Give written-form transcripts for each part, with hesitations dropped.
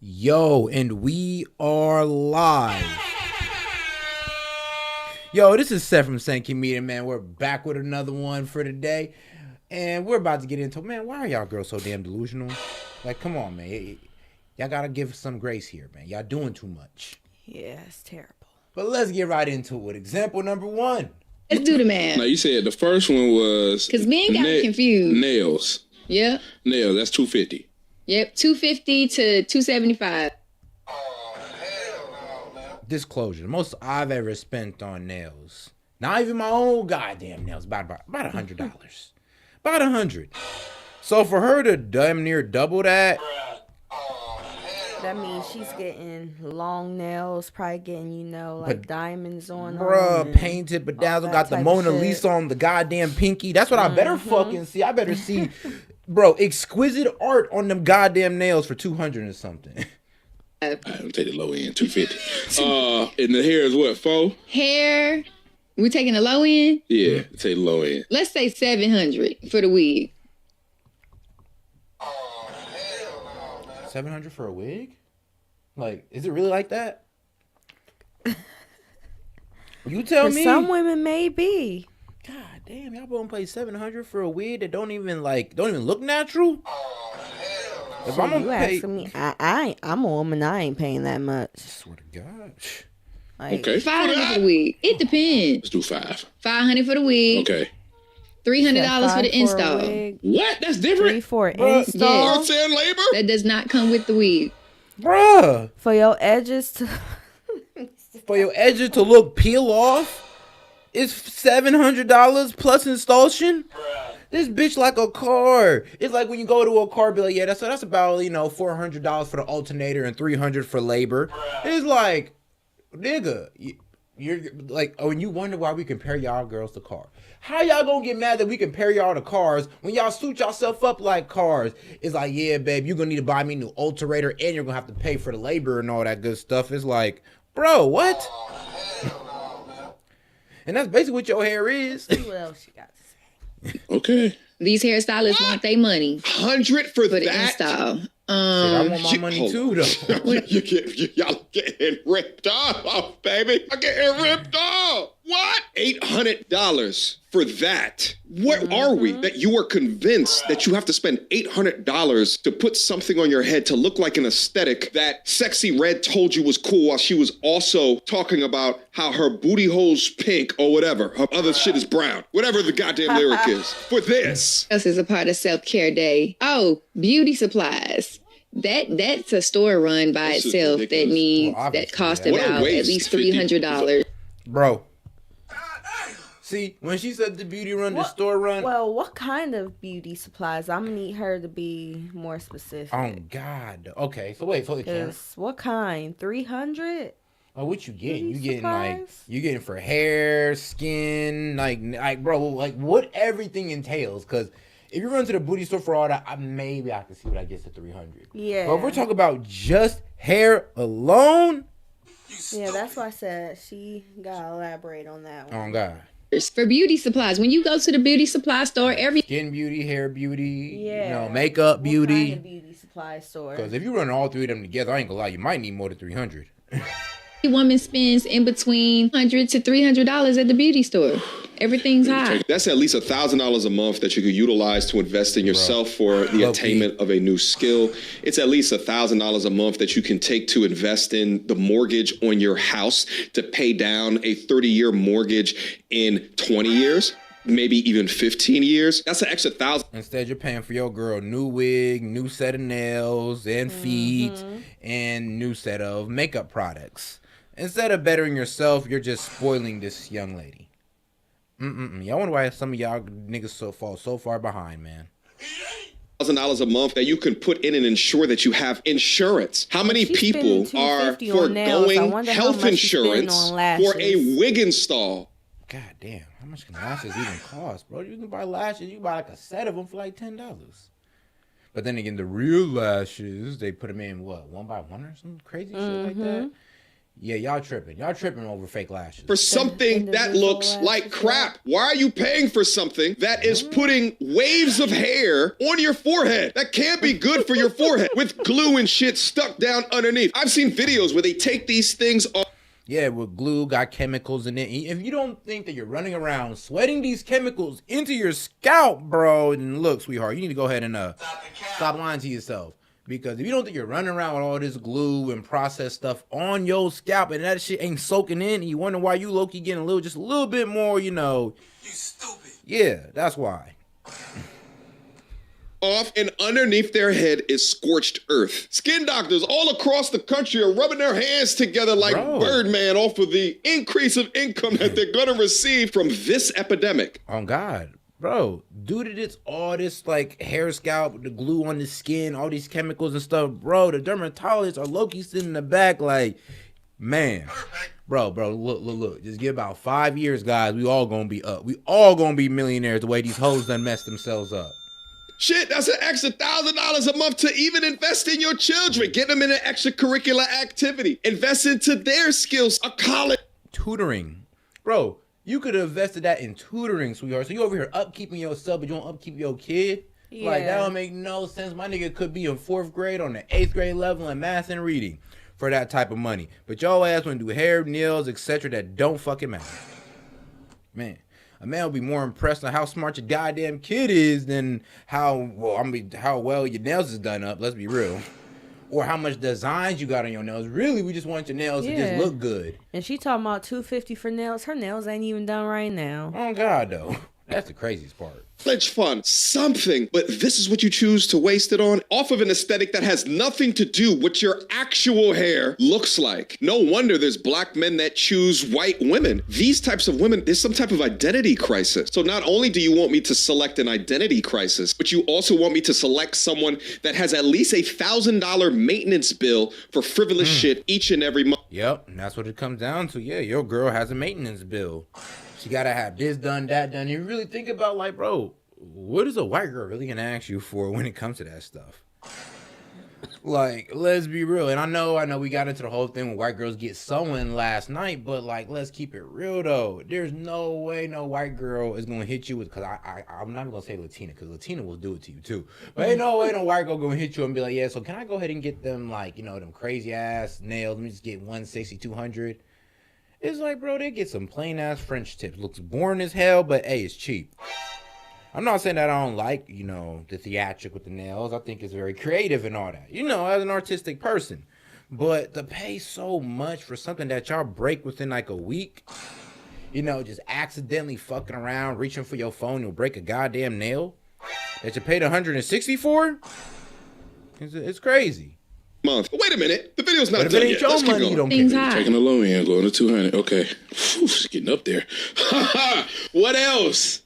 Yo, and we are live. Yo, this is Seth from St. Comedian, man. We're back with another one for today. And we're about to get into, man, why are y'all girls so damn delusional? Like, come on, man. Y'all gotta give some grace here, man. Y'all doing too much. Yeah, it's terrible. But let's get right into it. Example number one. Let's do the math. Now, you said the first one was... Because men got confused. Nails. Yep. Nails, that's $250. Yep, $250 to $275. Disclosure, the most I've ever spent on nails, not even my own goddamn nails, about $100. About $100. So for her to damn near double that... That means she's getting long nails, probably getting, like diamonds on them. Bruh, painted, bedazzled, got the Mona Lisa on the goddamn pinky. That's what I better fucking see. I better see, bro, exquisite art on them goddamn nails for $200 or something. I'm take the low end, $250. And the hair is what, $400? Hair, we taking the low end? Yeah, take the low end. Let's say $700 for the wig. $700 for a wig? Like, is it really like that? You tell me. Some women may be. God damn, y'all gonna pay $700 for a wig that don't even look natural? If So I'm gonna asking me, I'm a woman. I ain't paying that much. I swear to God. Like, Okay. $500 for the wig. It depends. Let's do $500. $500 for the wig. Okay. $300 for the install. What? That's different? $3 for Bruh, install. Arts and labor? That does not come with the wig. Bruh. For your edges to... For your edges to look peel off, it's $700 plus installation. This bitch like a car. It's like when you go to a car, be like, yeah, that's about $400 for the alternator and $300 for labor. It's like, nigga, you're like, oh, and you wonder why we compare y'all girls to cars. How y'all gonna get mad that we compare y'all to cars when y'all suit yourself up like cars? It's like, yeah, babe, you're gonna need to buy me a new alternator and you're gonna have to pay for the labor and all that good stuff. It's like, bro, what? And that's basically what your hair is. What else you got to say? Okay. These hairstylists want their money $100 for for the that? install. Shit, I want my money too, though. Y'all getting ripped off, baby. I'm getting ripped off. What? $800 for that. Where are we that you are convinced that you have to spend $800 to put something on your head to look like an aesthetic that Sexy Red told you was cool while she was also talking about how her booty hole's pink or whatever. Her other shit is brown. Whatever the goddamn lyric is. For this. Else is a part of self-care day. Oh, beauty supplies. That's a store run by This is itself ridiculous. that needs Well, that obviously, cost yeah. What a about at waste. least $50. $300. Bro. See, when she said the beauty run, the store run. Well, what kind of beauty supplies? I'm going to need her to be more specific. Oh, God. Okay, so wait, it can. What kind? 300? Oh, what you getting? Beauty You getting like supplies? you getting for hair, skin, like bro, like what everything entails. Cause if you run to the booty store for all that, maybe I can see what I get to 300. Yeah. But if we're talking about just hair alone, Yeah, that's why I said she got to elaborate on that one. oh God, For beauty supplies, when you go to the beauty supply store, every skin beauty, hair beauty, Yeah. makeup What beauty. kind of beauty supply store? Cause if you run all three of them together, I ain't gonna lie, you might need more than 300. woman spends in between $100 to $300 at the beauty store. Everything's high. That's at least $1,000 a month that you could utilize to invest in yourself for the Low attainment of a new skill. It's at least $1,000 a month that you can take to invest in the mortgage on your house to pay down a 30-year mortgage in 20 years, maybe even 15 years. That's an extra $1,000. Instead, you're paying for your girl new wig, new set of nails and feet, and new set of makeup products. Instead of bettering yourself, you're just spoiling this young lady. Y'all wonder why some of y'all niggas fall so far behind, man. $1,000 a month that you can put in and ensure that you have insurance. How many She's people spending are $250 on nails. I foregoing wonder how health much she's spending insurance on for a lashes. wig install? God damn, how much can lashes even cost, bro? You can buy lashes, you can buy like a set of them for like $10. But then again, the real lashes, they put them in what, 1 by 1 or some crazy shit like that? Yeah, y'all tripping. Y'all tripping over fake lashes. For something that looks like crap. Why are you paying for something that is putting waves of hair on your forehead? That can't be good for your forehead with glue and shit stuck down underneath. I've seen videos where they take these things off. Yeah, with glue, got chemicals in it. If you don't think that you're running around sweating these chemicals into your scalp, bro, then look, sweetheart, you need to go ahead and stop lying to yourself. Because if you don't think you're running around with all this glue and processed stuff on your scalp and that shit ain't soaking in, and you wonder why you low-key getting just a little bit more, you stupid. Yeah, that's why. Off and underneath their head is scorched earth. Skin doctors all across the country are rubbing their hands together like Birdman off of the increase of income that they're gonna receive from this epidemic. Oh God, bro, due to this, all this like hair scalp, the glue on the skin, all these chemicals and stuff, bro, the dermatologists are low-key sitting in the back like, man, bro, look, just give about 5 years, guys, we all gonna be up. We all gonna be millionaires the way these hoes done messed themselves up. Shit, that's an extra $1,000 a month to even invest in your children. Get them in an extracurricular activity. Invest into their skills, a college. Tutoring. Bro, you could have invested that in tutoring, sweetheart. So you over here upkeeping yourself, but you don't upkeep your kid? Yeah. Like, that don't make no sense. My nigga could be in 4th grade on the 8th grade level in math and reading for that type of money. But your ass want to do hair, nails, etc. that don't fucking matter. Man. A man will be more impressed on how smart your goddamn kid is than how well your nails is done up. Let's be real. Or how much designs you got on your nails. Really, we just want your nails to just look good. And she talking about $250 for nails. Her nails ain't even done right now. Oh God, though. That's the craziest part. College fund, something, but this is what you choose to waste it on, off of an aesthetic that has nothing to do with what your actual hair looks like. No wonder there's black men that choose white women. These types of women, there's some type of identity crisis. So not only do you want me to select an identity crisis, but you also want me to select someone that has at least $1,000 maintenance bill for frivolous shit each and every month. Yep, and that's what it comes down to. Yeah, your girl has a maintenance bill. She gotta have this done, that done. You really think about, like, bro, what is a white girl really gonna ask you for when it comes to that stuff? Like, let's be real. And I know we got into the whole thing when white girls get sewing last night, but like, let's keep it real though. There's no way no white girl is gonna hit you with, cause I'm not gonna say Latina, cause Latina will do it to you too. But ain't no way no white girl gonna hit you and be like, yeah, so can I go ahead and get them, like, them crazy ass nails? Let me just get 160, 200. It's like, bro, they get some plain ass French tips. Looks boring as hell, but hey, it's cheap. I'm not saying that I don't like, the theatric with the nails. I think it's very creative and all that, as an artistic person. But to pay so much for something that y'all break within like a week, just accidentally fucking around, reaching for your phone, you'll break a goddamn nail that you paid $160 for? It's crazy. Month. Wait a minute. The video's not done yet. Your Let's money, keep going. Things high. Taking a low end, going to 200. Okay. Whew, it's getting up there. What else?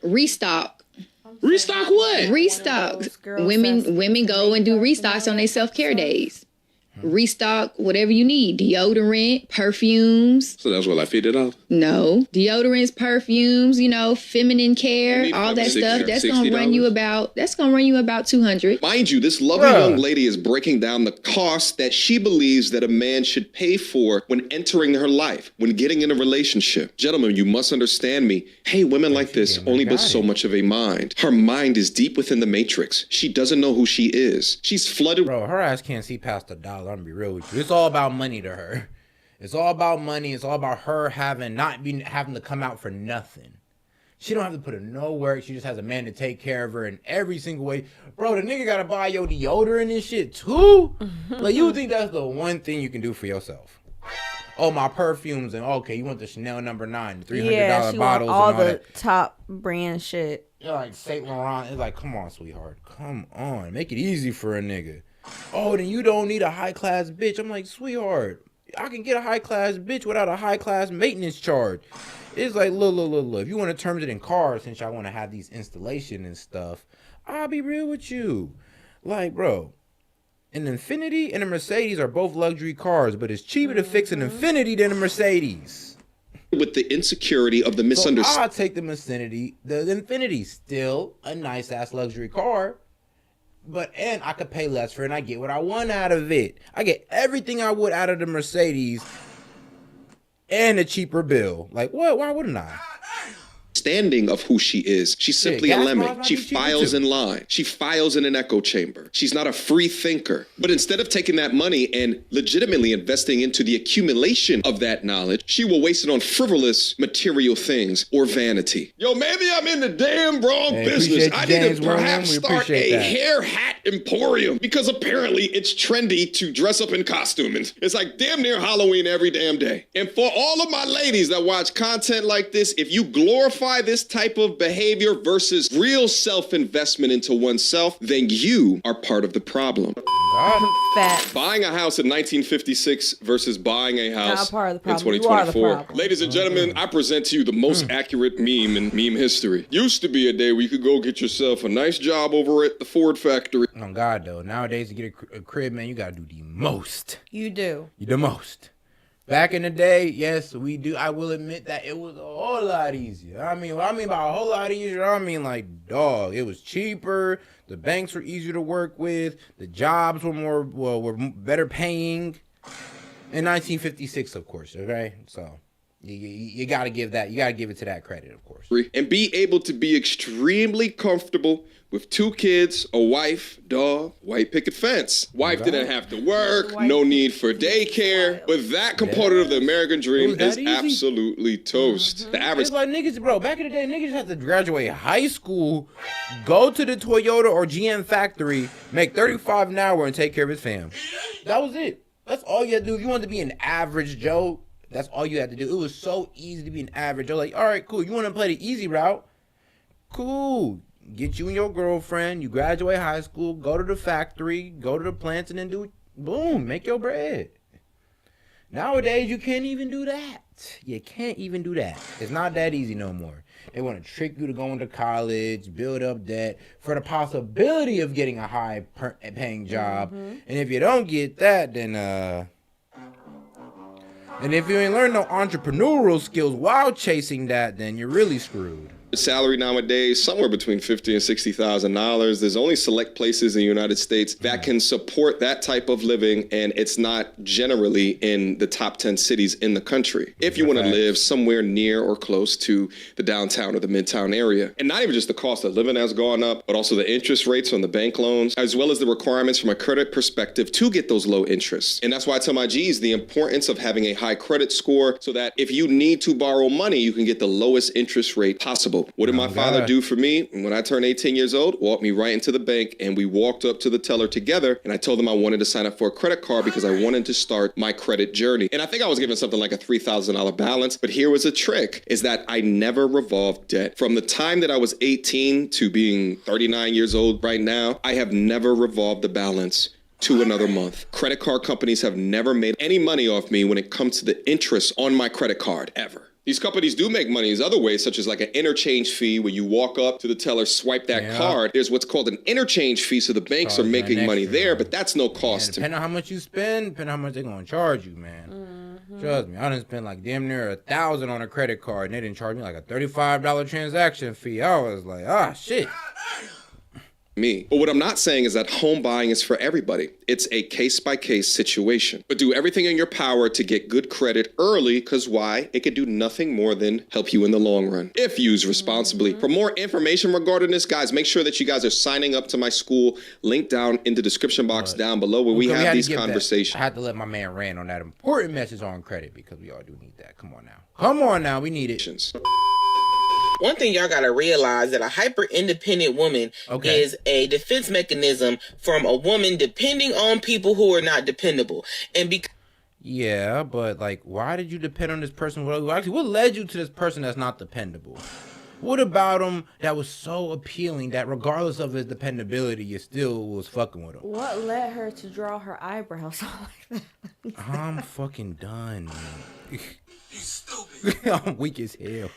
Restock. Restock what? Restocks. Women go and do restocks on their self-care days. Restock whatever you need. Deodorant, perfumes. So that's what, like $50? No. Deodorants, perfumes, feminine care, all that stuff. That's gonna run you about $200. Mind you, this lovely young lady is breaking down the cost that she believes that a man should pay for when entering her life, when getting in a relationship. Gentlemen, you must understand me. Hey, women like this only boast so much of a mind. Her mind is deep within the matrix. She doesn't know who she is. She's flooded. Bro, her ass can't see past $1. I'm gonna be real with you. It's all about money to her. It's all about money. It's all about her having to come out for nothing. She don't have to put in no work. She just has a man to take care of her in every single way. Bro, the nigga gotta buy your deodorant and shit too? Like, you would think that's the one thing you can do for yourself. Oh, my perfumes, and okay, you want the Chanel No. 9, the $300 bottles, all and all the that. top brand shit. You're like Saint Laurent. It's like, come on, sweetheart, come on, make it easy for a nigga. Oh, then you don't need a high-class bitch. I'm like, sweetheart, I can get a high-class bitch without a high-class maintenance charge. It's like, look. If you want to terms it in cars, since y'all want to have these installation and stuff, I'll be real with you. Like, bro, an Infiniti and a Mercedes are both luxury cars, but it's cheaper to fix an Infiniti than a Mercedes. With the insecurity of the misunderstanding. So I'll take the Infiniti. The Infiniti's still a nice-ass luxury car, and I could pay less for it and I get what I want out of it. I get everything I would out of the Mercedes and a cheaper bill. Like, what? Why wouldn't I? Standing of who she is. She's simply a lemming. She files in line. She files in an echo chamber. She's not a free thinker. But instead of taking that money and legitimately investing into the accumulation of that knowledge, she will waste it on frivolous material things or vanity. Yo, maybe I'm in the damn wrong business. I need to perhaps start a hair hat emporium because apparently it's trendy to dress up in costume. And it's like damn near Halloween every damn day. And for all of my ladies that watch content like this, if you glorify this type of behavior versus real self-investment into oneself, then you are part of the problem. Facts. Buying a house in 1956 versus buying a house part of the in problem. You are the 2024. problem. Ladies and gentlemen, I present to you the most accurate meme in meme history. Used to be a day where you could go get yourself a nice job over at the Ford factory. Oh God, though. Nowadays, to get a crib, man, you gotta do the most. You do. The most. Back in the day, yes, we do. I will admit that it was a whole lot easier. I mean, what I mean by a whole lot easier, I mean like, dog, it was cheaper. The banks were easier to work with. The jobs were were better paying. In 1956, of course, okay? So you gotta give that, you gotta give it to that credit, of course. And be able to be extremely comfortable with 2 kids, a wife, dog, white picket fence. Wife didn't have to work, no need for daycare, but that component of the American dream is absolutely toast. The average. It's like niggas, bro, back in the day, niggas had to graduate high school, go to the Toyota or GM factory, make $35 an hour and take care of his fam. That was it. That's all you had to do. If you wanted to be an average Joe, that's all you had to do. It was so easy to be an average Joe. Like, all right, cool. You want to play the easy route? Cool. Get you and your girlfriend. You graduate high school. Go to the factory. Go to the plants and then do, boom, make your bread. Nowadays, you can't even do that. You can't even do that. It's not that easy no more. They want to trick you to go into college, build up debt for the possibility of getting a high-paying job. And if you don't get that, then, and if you ain't learned no entrepreneurial skills while chasing that, then you're really screwed. Salary nowadays somewhere between $50,000 and $60,000. There's only select places in the United States that can support that type of living, and it's not generally in the top 10 cities in the country. If you want to live somewhere near or close to the downtown or the midtown area, and not even just the cost of living has gone up, but also the interest rates on the bank loans, as well as the requirements from a credit perspective to get those low interests. And that's why I tell my G's the importance of having a high credit score so that if you need to borrow money, you can get the lowest interest rate possible. What did my father do for me? When I turned 18 years old, walked me right into the bank, and we walked up to the teller together, and I told him I wanted to sign up for a credit card because I wanted to start my credit journey. And I think I was given something like a $3,000 balance, but here was a trick, is that I never revolved debt. From the time that I was 18 to being 39 years old right now, I have never revolved the balance to another month. Credit card companies have never made any money off me when it comes to the interest on my credit card, ever. These companies do make money in other ways, such as like an interchange fee where you walk up to the teller, swipe that card. There's what's called an interchange fee, so the banks are making money there, but that's no cost to me. Depending on how much you spend, depending on how much they're going to charge you, man. Trust me, I done spent like damn near $1,000 on a credit card, and they didn't charge me like a $35 transaction fee. I was like, ah, shit. Me. But what I'm not saying is that home buying is for everybody. It's a case-by-case situation. But do everything in your power to get good credit early, because why? It could do nothing more than help you in the long run, if used responsibly. For more information regarding this, guys, make sure that you guys are signing up to my school. Link down in the description box down below where we have these conversations. I had to let my man rant on that important message on credit because we all do need that. Come on now. Come on now. We need it. One thing y'all gotta realize that a hyper-independent woman is a defense mechanism from a woman depending on people who are not dependable. And yeah, but like, why did you depend on this person? Actually, what led you to this person that's not dependable? What about him that was so appealing that regardless of his dependability, you still was fucking with him? What led her to draw her eyebrows like that? I'm fucking done, man. I'm weak as hell.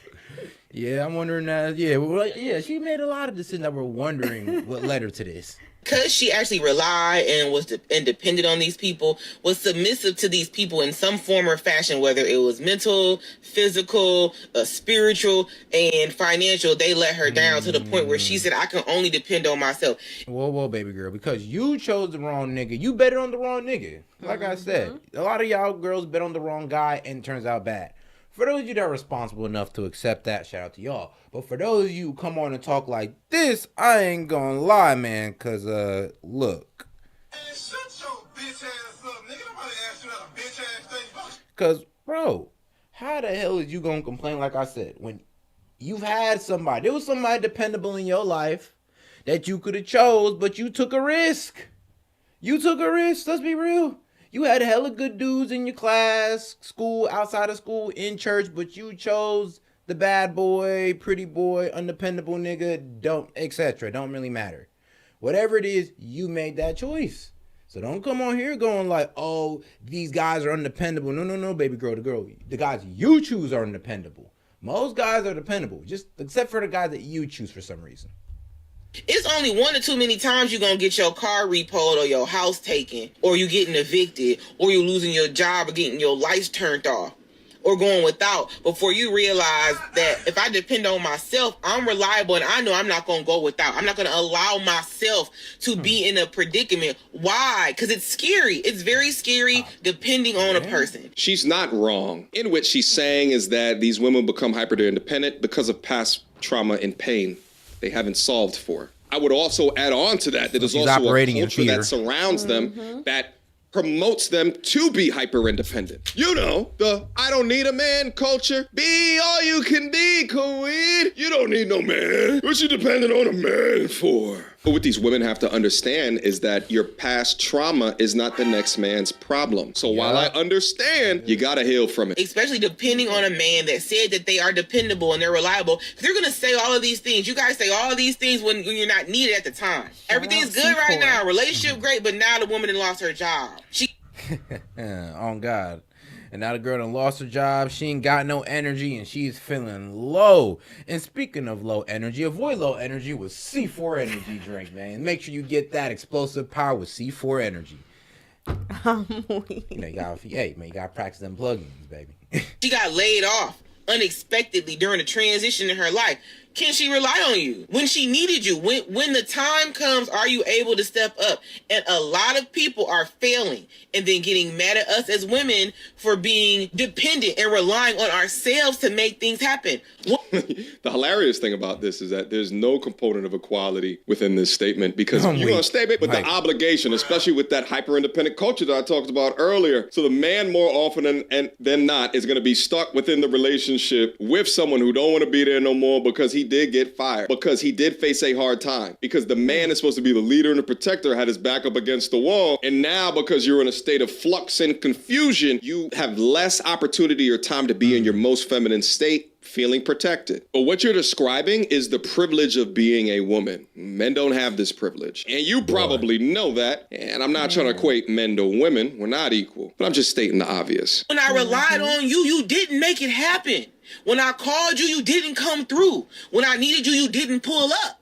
Yeah, I'm wondering that. Yeah, she made a lot of decisions that we're wondering what led her to this. Because she actually relied and was dependent on these people, was submissive to these people in some form or fashion, whether it was mental, physical, spiritual, and financial. They let her down to the point where she said, I can only depend on myself. Whoa, baby girl, because you chose the wrong nigga. You bet on the wrong nigga. Like I said, a lot of y'all girls bet on the wrong guy and it turns out bad. For those of you that are responsible enough to accept that, shout out to y'all. But for those of you who come on and talk like this, I ain't gonna lie, man, because, look. Hey, shut your bitch ass up, nigga. Nobody asked you that a bitch ass thing. Because, bro, how the hell is you gonna complain, like I said, when you've had somebody, there was somebody dependable in your life that you could have chose, but you took a risk. You took a risk, let's be real. You had hella good dudes in your class, school, outside of school, in church, but you chose the bad boy, pretty boy, undependable nigga, etc. Don't really matter. Whatever it is, you made that choice. So don't come on here going like, oh, these guys are undependable. No, baby girl, the guys you choose are undependable. Most guys are dependable, just except for the guys that you choose for some reason. It's only one or too many times you're going to get your car repoed or your house taken, or you getting evicted, or you losing your job or getting your lights turned off, or going without, before you realize that if I depend on myself, I'm reliable and I know I'm not going to go without. I'm not going to allow myself to be in a predicament. Why? Because it's scary. It's very scary depending on a person. She's not wrong. In which she's saying is that these women become hyper-independent because of past trauma and pain they haven't solved for. I would also add on to that there's also a culture that surrounds them that promotes them to be hyper-independent. You know, the I don't need a man culture. Be all you can be, queen. You don't need no man. What you depending on a man for? But what these women have to understand is that your past trauma is not the next man's problem. So while I understand, you gotta heal from it. Especially depending on a man that said that they are dependable and they're reliable. They're gonna say all of these things. You guys say all of these things when you're not needed at the time. Everything's good right now. Relationship great, but now the woman done lost her job. On God. And now the girl done lost her job. She ain't got no energy and she's feeling low. And speaking of low energy, avoid low energy with C4 energy drink, man. Make sure you get that explosive power with C4 energy. You gotta practice them plugins, baby. She got laid off unexpectedly during a transition in her life. Can she rely on you when she needed you? When the time comes, are you able to step up? And a lot of people are failing and then getting mad at us as women for being dependent and relying on ourselves to make things happen. The hilarious thing about this is that there's no component of equality within this statement because you're going to statement with the obligation, especially with that hyper-independent culture that I talked about earlier. So the man more often than not is going to be stuck within the relationship with someone who don't want to be there no more because he did get fired, because he did face a hard time, because the man is supposed to be the leader and the protector, had his back up against the wall. And now because you're in a state of flux and confusion, you have less opportunity or time to be in your most feminine state, feeling protected. But what you're describing is the privilege of being a woman. Men don't have this privilege. And you probably know that. And I'm not trying to equate men to women. We're not equal. But I'm just stating the obvious. When I relied on you, you didn't make it happen. When I called you, you didn't come through. When I needed you, you didn't pull up.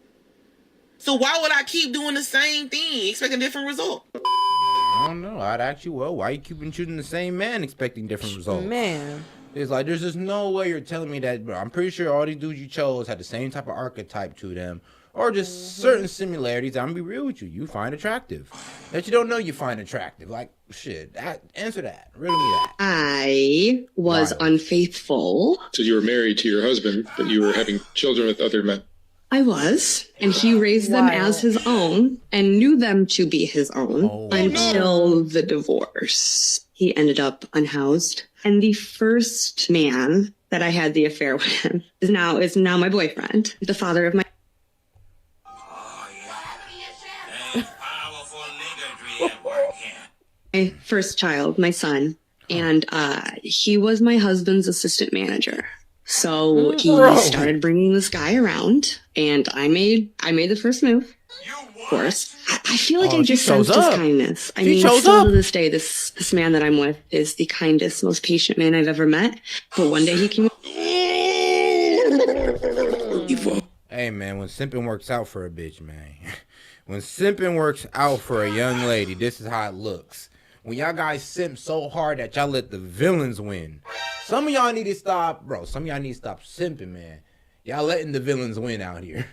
So why would I keep doing the same thing, expecting a different result? I don't know. I'd ask you, well, why you keeping choosing the same man, expecting different results? Man. It's like, there's just no way you're telling me that, bro. I'm pretty sure all these dudes you chose had the same type of archetype to them, or just certain similarities. I'm gonna be real with you. You find attractive. That you don't know you find attractive. Like, shit. Answer that. Riddle me that. I was unfaithful. So you were married to your husband, but you were having children with other men. I was, and he raised them as his own and knew them to be his own until the divorce. He ended up unhoused. And the first man that I had the affair with is now my boyfriend, the father of my first child, my son. And he was my husband's assistant manager. So he started bringing this guy around, and I made the first move. Of course, I feel like I just sensed his kindness. I mean, still to this day, this man that I'm with is the kindest, most patient man I've ever met. But one day he came. Hey, man, when simping works out for a bitch, man. When simping works out for a young lady, this is how it looks. When y'all guys simp so hard that y'all let the villains win. Some of y'all need to stop, bro. Some of y'all need to stop simping, man. Y'all letting the villains win out here.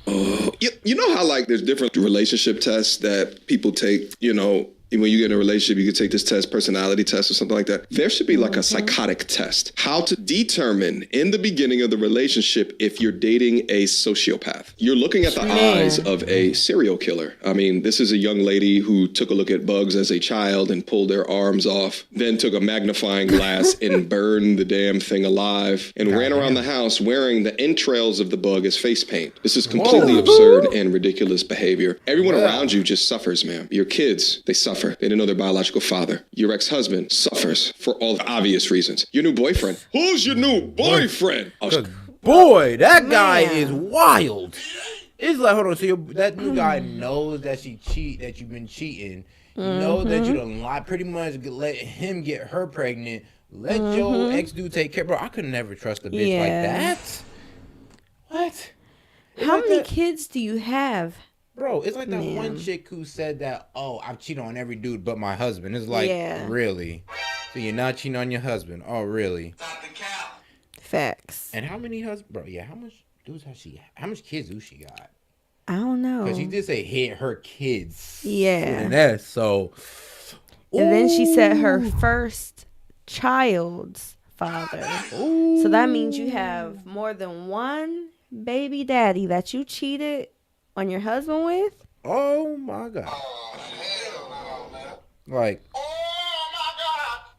You know how like there's different relationship tests that people take, you know, when you get in a relationship, you can take this test, personality test or something like that. There should be like a psychotic test. How to determine in the beginning of the relationship if you're dating a sociopath. You're looking at the eyes of a serial killer. I mean, this is a young lady who took a look at bugs as a child and pulled their arms off, then took a magnifying glass and burned the damn thing alive and ran around the house wearing the entrails of the bug as face paint. This is completely absurd and ridiculous behavior. Everyone around you just suffers, man. Your kids, they suffer. They didn't know their biological father. Your ex-husband suffers for all the obvious reasons. Your new boyfriend. Who's your new boyfriend? Boy, that guy is wild. It's like, hold on, so that new guy knows that that you've been cheating. You know that you done lied. Pretty much let him get her pregnant. Let your ex-dude take care. Bro, I could never trust a bitch like that. What? How many kids do you have? Bro, it's like that one chick who said that, oh, I've cheated on every dude but my husband. It's like, really? So you're not cheating on your husband? Oh, really? Facts. And how many husbands? Bro, yeah, how much dudes has she? How much kids do she got? I don't know. Because she did say hit her kids. Yeah. And that's so. And then she said her first child's father. So that means you have more than one baby daddy that you cheated on your husband with? Oh my God. Like,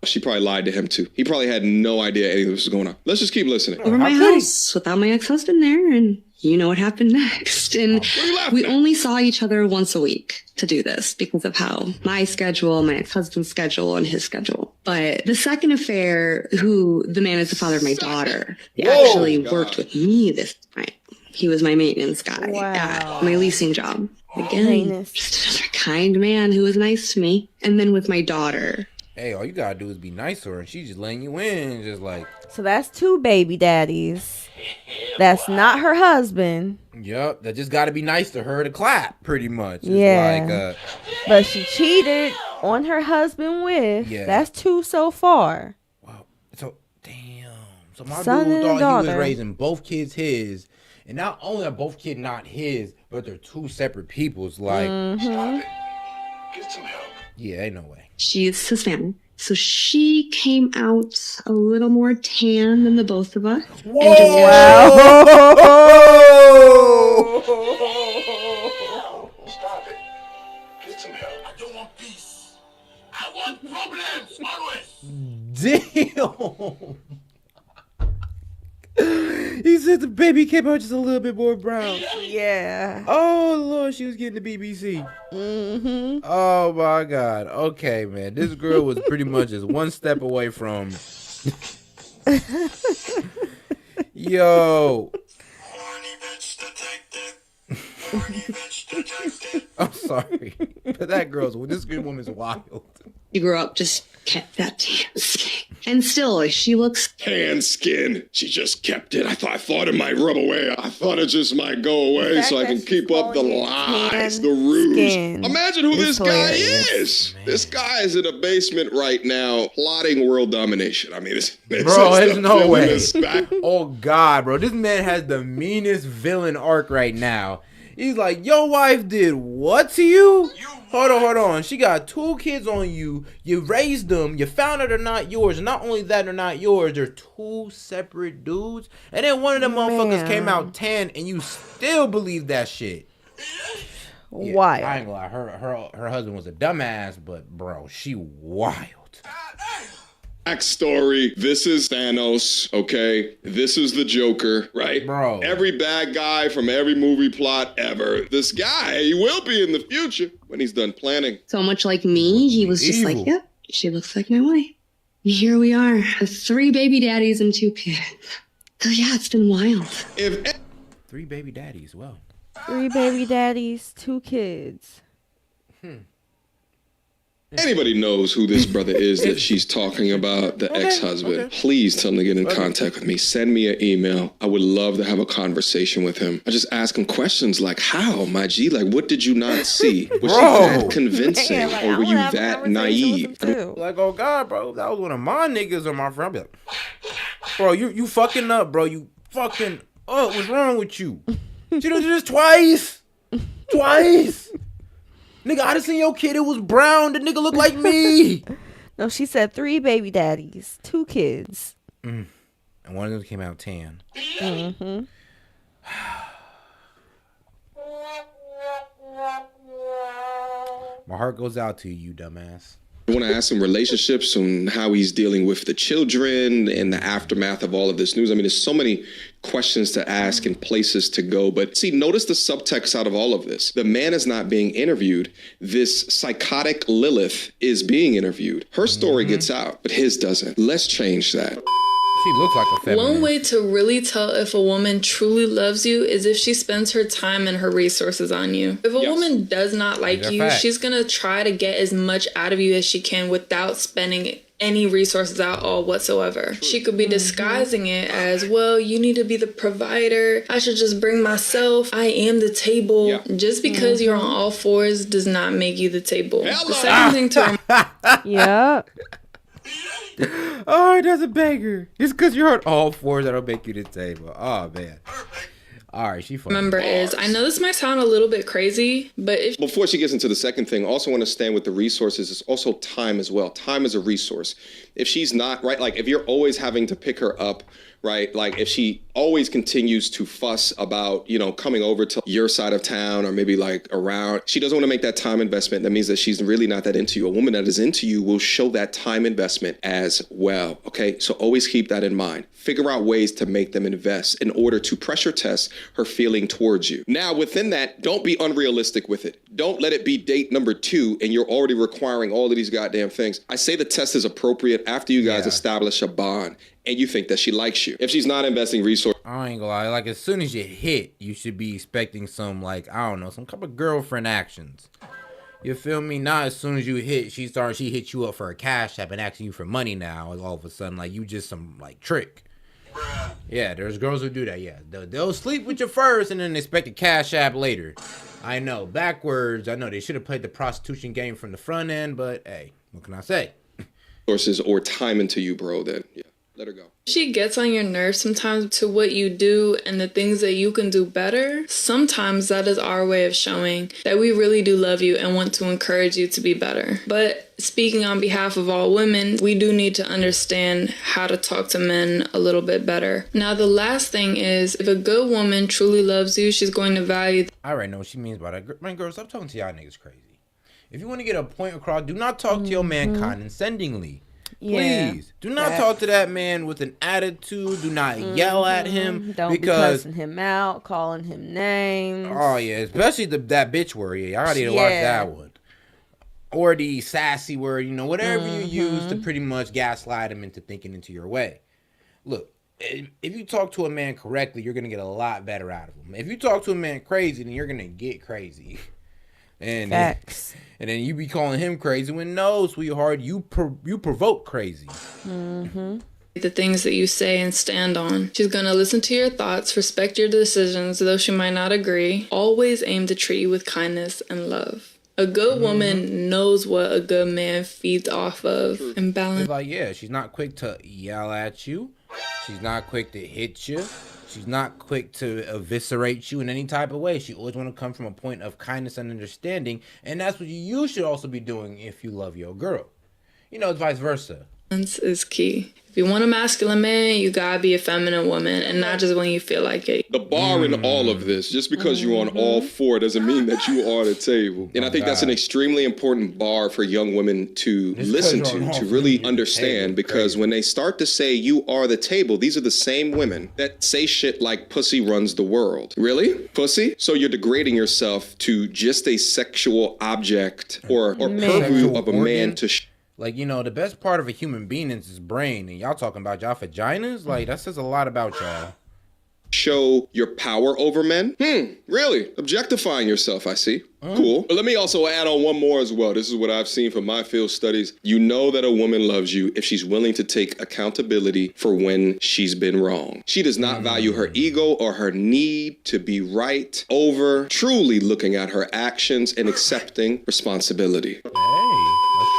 she probably lied to him too. He probably had no idea anything was going on. Let's just keep listening. Over my house without my ex-husband there, and you know what happened next. And we only saw each other once a week to do this because of how my schedule, my ex-husband's schedule, and his schedule. But the second affair, who the man is the father of my daughter, he actually worked with me this time. He was my maintenance guy at my leasing job. Again, just another kind man who was nice to me. And then with my daughter. Hey, all you gotta do is be nice to her, and she's just letting you in, just like. So that's 2 baby daddies. That's not her husband. Yup, that just gotta be nice to her to clap, pretty much. It's like, but she cheated on her husband with. That's 2 so far. Wow. So, damn. So my dude thought he was raising both kids his. And not only are both kids not his, but they're 2 separate people's. Like, Stop it. Get some help. Yeah, ain't no way. She's Hispanic. So she came out a little more tan than the both of us. Whoa! And just Stop it. Get some help. I don't want peace. I want problems, always. Damn. He said the baby came out just a little bit more brown. Yeah. Oh, Lord, she was getting the BBC. Oh, my God. Okay, man. This girl was pretty much just one step away from... Yo. I'm sorry. But this good woman's wild. She grew up, just kept that tan skin. And still, she looks... Tan skin. She just kept it. I thought it might rub away. I thought it just might go away so I can keep up the lies, the ruse. Imagine who this guy is. Man. This guy is in a basement right now plotting world domination. I mean, bro, there's no way. Oh, God, bro. This man has the meanest villain arc right now. He's like, your wife did what to you? Hold on. She got 2 kids on you. You raised them. You found out they're not yours. And not only that, they're not yours. They're 2 separate dudes. And then one of them motherfuckers came out tan, and you still believe that shit. Yeah, Why? I ain't gonna lie. Her husband was a dumbass, but bro, she wild. Backstory. This is Thanos, okay? This is the Joker, right? Bro. Every bad guy from every movie plot ever. This guy, he will be in the future when he's done planning. So much like me, he was just like, yep, she looks like my wife. And here we are, with 3 baby daddies and 2 kids. So yeah, it's been wild. 3 baby daddies, well. 3 baby daddies, 2 kids. Anybody knows who this brother is that she's talking about, the ex-husband, please tell him to get in contact with me. Send me an email. I would love to have a conversation with him. I just ask him questions like, how, my G? Like, what did you not see? Was she that convincing? Man, like, or I were you wanna have a that conversation with naive? him, too. Like, oh God, bro, that was one of my niggas or my friend. I'd be like, bro, you fucking up, bro. You fucking up. What's wrong with you? She done did this twice. Twice. Nigga, I done seen your kid. It was brown. The nigga look like me. No, she said 3 baby daddies, 2 kids. And one of them came out tan. Mm-hmm. My heart goes out to you, you dumbass. I want to ask him relationships and how he's dealing with the children and the aftermath of all of this news. I mean, there's so many questions to ask and places to go. But see, notice the subtext out of all of this. The man is not being interviewed. This psychotic Lilith is being interviewed. Her story gets out, but his doesn't. Let's change that. She looks like a feminist. One way to really tell if a woman truly loves you is if she spends her time and her resources on you. If a woman does not like you, she's going to try to get as much out of you as she can without spending any resources at all whatsoever. She could be disguising it as, well, you need to be the provider. I should just bring myself. I am the table. Just because you're on all fours does not make you the table. The second thing to Yeah. Oh, that's a banger. It's because you're on all fours that'll make you the table. Oh, man. All right, she funny. remember is, I know this might sound a little bit crazy, but if Before she gets into the second thing, also understand with the resources is also time as well. Time is a resource. If she's not, right, like if you're always having to pick her up, right, like if she always continues to fuss about, you know, coming over to your side of town or maybe like around, she doesn't want to make that time investment. That means that she's really not that into you. A woman that is into you will show that time investment as well, okay? So always keep that in mind. Figure out ways to make them invest in order to pressure test her feeling towards you. Now, within that, don't be unrealistic with it. Don't let it be date number 2 and you're already requiring all of these goddamn things. I say the test is appropriate after you guys establish a bond and you think that she likes you. If she's not investing resources. I ain't gonna lie, like as soon as you hit, you should be expecting some, like, I don't know, some couple of girlfriend actions. You feel me? Not as soon as you hit, she hit you up for a cash app and asking you for money now. All of a sudden, like, you just some, like, trick. Yeah, there's girls who do that, yeah. They'll sleep with you first and then expect a cash app later. I know, backwards. I know they should have played the prostitution game from the front end, but hey, what can I say? Resources or time into you, bro, then yeah, let her go. she gets on your nerves sometimes to what you do and the things that you can do better, sometimes that is our way of showing that we really do love you and want to encourage you to be better. But speaking on behalf of all women, we do need to understand how to talk to men a little bit better. Now, the last thing is, if a good woman truly loves you, she's going to value. I already know what she means by that. Man, girl, stop talking to y'all niggas crazy. If you want to get a point across, do not talk to your man condescendingly. Please do not talk to that man with an attitude. Do not yell at him. Don't be cussing him out, calling him names. Oh yeah, especially that bitch word. Yeah, y'all need to watch that one. Or the sassy word, you know, whatever you use to pretty much gaslight him into thinking into your way. Look, if you talk to a man correctly, you're gonna get a lot better out of him. If you talk to a man crazy, then you're gonna get crazy. And Facts. And then you be calling him crazy when no, sweetheart, you provoke crazy. The things that you say and stand on. She's going to listen to your thoughts, respect your decisions, though she might not agree. Always aim to treat you with kindness and love. A good woman knows what a good man feeds off of and balance. It's like, yeah, she's not quick to yell at you. She's not quick to hit you. She's not quick to eviscerate you in any type of way. She always want to come from a point of kindness and understanding. And that's what you should also be doing if you love your girl. You know, it's vice versa. Is key. If you want a masculine man, you gotta be a feminine woman, and not just when you feel like it. The bar in all of this, just because you're on all four doesn't mean that you are the table. And I think that's an extremely important bar for young women to listen to really understand, because when they start to say you are the table, these are the same women that say shit like pussy runs the world. Really? Pussy? So you're degrading yourself to just a sexual object or purview of a man to like, you know, the best part of a human being is his brain, and y'all talking about y'all vaginas? Like, that says a lot about y'all. show your power over men? Really? Objectifying yourself, I see. Cool. But let me also add on one more as well. This is what I've seen from my field studies. You know that a woman loves you if she's willing to take accountability for when she's been wrong. She does not value her ego or her need to be right over truly looking at her actions and accepting responsibility.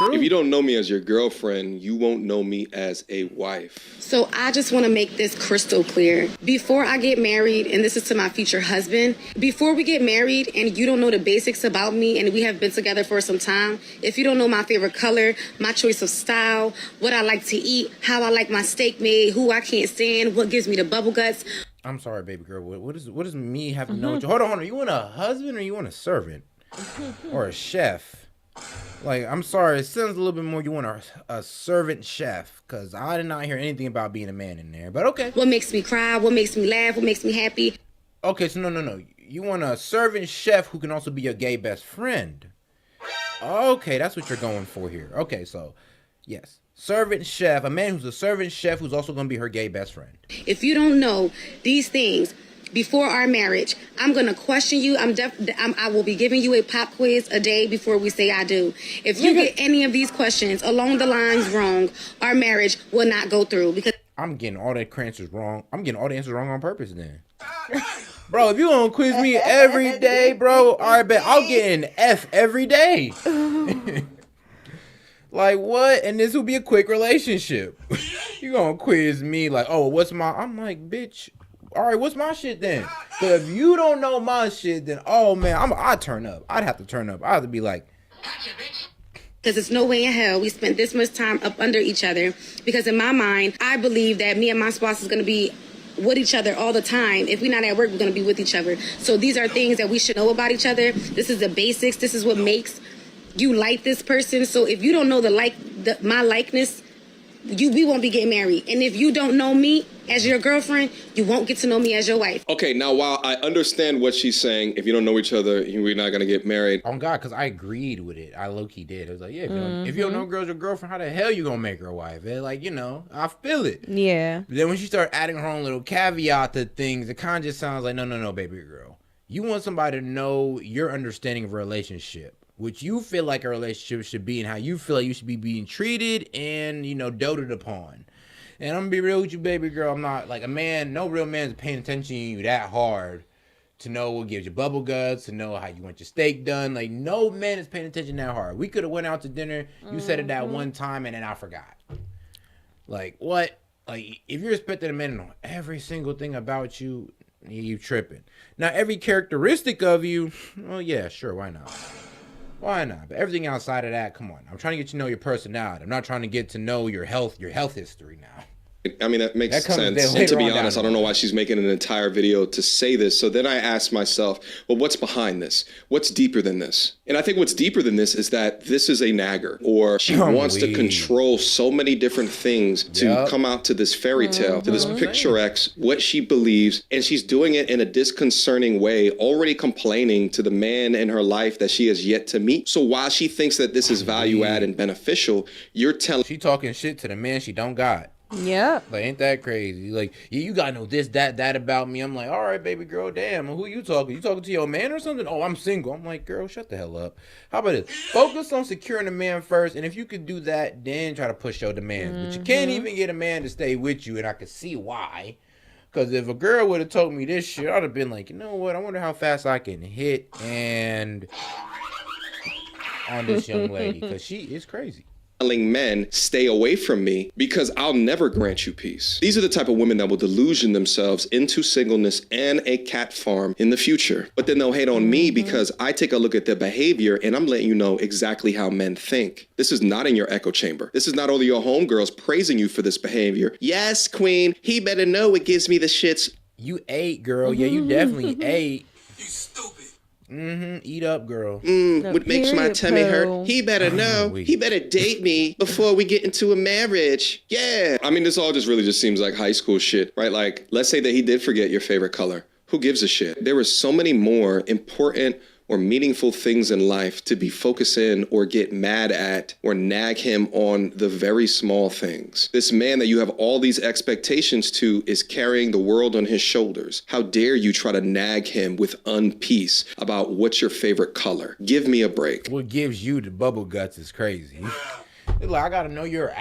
If you don't know me as your girlfriend, you won't know me as a wife. So I just want to make this crystal clear. Before I get married, and this is to my future husband, before we get married and you don't know the basics about me and we have been together for some time, if you don't know my favorite color, my choice of style, what I like to eat, how I like my steak made, who I can't stand, what gives me the bubble guts. I'm sorry, baby girl. What does me have to know? Hold on. You want a husband or you want a servant? Or a chef? Like, I'm sorry, it sounds a little bit more you want a servant chef, because I did not hear anything about being a man in there, but okay. What makes me cry, what makes me laugh, what makes me happy. Okay, so no. You want a servant chef who can also be your gay best friend. Okay, that's what you're going for here. Okay, so, yes. Servant chef, a man who's a servant chef who's also going to be her gay best friend. If you don't know these things before our marriage, I'm going to question you. I will be giving you a pop quiz a day before we say I do. If you get any of these questions along the lines wrong, our marriage will not go through. Because I'm getting all the answers wrong. I'm getting all the answers wrong on purpose then. Bro, if you gonna quiz me every day, bro, all right, bet I'll get an F every day. Like, what? And this will be a quick relationship. You gonna quiz me like, oh, what's my... I'm like, bitch... All right, what's my shit then? But if you don't know my shit, then, oh, man, I'd turn up. I'd have to turn up. I'd have to be like... Because there's no way in hell we spent this much time up under each other. Because in my mind, I believe that me and my spouse is going to be with each other all the time. If we're not at work, we're going to be with each other. So these are things that we should know about each other. This is the basics. This is what makes you like this person. So if you don't know my likeness, we won't be getting married. And if you don't know me as your girlfriend, you won't get to know me as your wife. Okay, now while I understand what she's saying, if you don't know each other, we're not gonna get married. Oh God, because I agreed with it. I low-key did. I was like, yeah, if you don't know girl's your girlfriend, how the hell you gonna make her a wife? And like, I feel it. Yeah. But then when she started adding her own little caveat to things, it kind of just sounds like, no, baby girl. You want somebody to know your understanding of a relationship, which you feel like a relationship should be, and how you feel like you should be being treated and, doted upon. And I'm gonna be real with you, baby girl. I'm not like a man. No real man's paying attention to you that hard to know what gives you bubble guts, to know how you want your steak done. Like, no man is paying attention that hard. We could have went out to dinner. You said it that one time, and then I forgot. Like, what? Like, if you're expecting a man to know every single thing about you, you tripping. Now, every characteristic of you, well, yeah, sure, why not? Why not? But everything outside of that, come on. I'm trying to get to know your personality. I'm not trying to get to know your health history now. I mean, that makes sense. And to be honest, I don't know why she's making an entire video to say this. So then I asked myself, well, what's behind this? What's deeper than this? And I think what's deeper than this is that this is a nagger, or she wants to control so many different things to come out to this fairy tale, to this picturesque, what she believes. And she's doing it in a disconcerting way, already complaining to the man in her life that she has yet to meet. So while she thinks that this is value add and beneficial, you're telling... She talking shit to the man she don't got. Yeah. Like, ain't that crazy? Like, yeah, you gotta know this, that about me. I'm like, all right, baby girl, damn. Who you talking? You talking to your man or something? Oh, I'm single. I'm like, girl, shut the hell up. How about this? Focus on securing the man first, and if you could do that, then try to push your demands. But you can't even get a man to stay with you, and I can see why. Because if a girl would have told me this shit, I'd have been like, you know what? I wonder how fast I can hit and on this young lady, because she is crazy. Telling men, stay away from me because I'll never grant you peace. These are the type of women that will delusion themselves into singleness and a cat farm in the future. But then they'll hate on me because I take a look at their behavior and I'm letting you know exactly how men think. This is not in your echo chamber. This is not only your homegirls praising you for this behavior. Yes, queen, he better know it gives me the shits. You ate, girl. Yeah, you definitely ate. You stupid. Eat up, girl. What makes my tummy hurt? He better know. He better date me before we get into a marriage. Yeah. I mean, this all just seems like high school shit, right? Like, let's say that he did forget your favorite color. Who gives a shit? There were so many more important or meaningful things in life to be focused in or get mad at or nag him on the very small things. This man that you have all these expectations to is carrying the world on his shoulders. How dare you try to nag him with unpeace about what's your favorite color? Give me a break. What gives you the bubble guts is crazy. Like, I gotta know your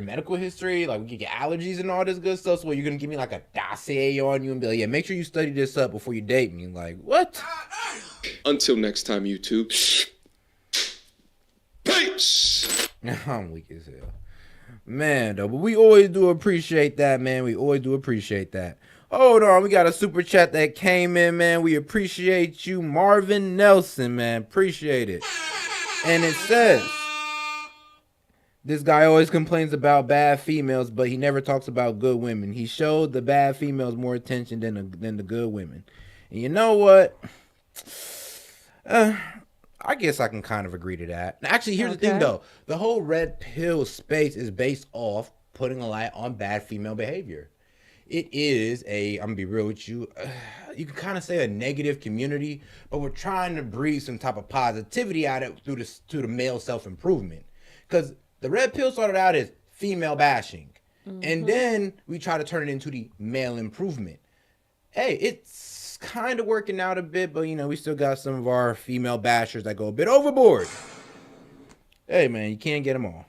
medical history. Like, we can get allergies and all this good stuff. So you're gonna give me like a dossier on you and be like, yeah, make sure you study this up before you date me. Like, what? Until next time, YouTube. Peace. I'm weak as hell, man. Though, but we always do appreciate that, man. We always do appreciate that. Hold on, we got a super chat that came in, man. We appreciate you, Marvin Nelson, man. Appreciate it. And it says, this guy always complains about bad females, but he never talks about good women. He showed the bad females more attention than the good women. And you know what? I guess I can kind of agree to that. Actually, here's the thing, though. The whole red pill space is based off putting a light on bad female behavior. It is I'm going to be real with you. You can kind of say a negative community, but we're trying to breathe some type of positivity out of it through the male self-improvement. Because the red pill started out as female bashing. And then we try to turn it into the male improvement. Hey, it's kind of working out a bit, but, you know, we still got some of our female bashers that go a bit overboard. Hey, man, you can't get them all.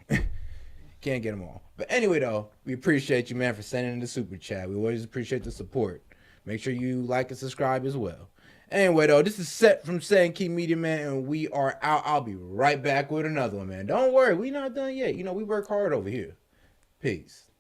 Can't get them all. But anyway, though, we appreciate you, man, for sending in the super chat. We always appreciate the support. Make sure you like and subscribe as well. Anyway, though, this is Set from Set and Key Media, man, and we are out. I'll be right back with another one, man. Don't worry, we not done yet. You know, we work hard over here. Peace.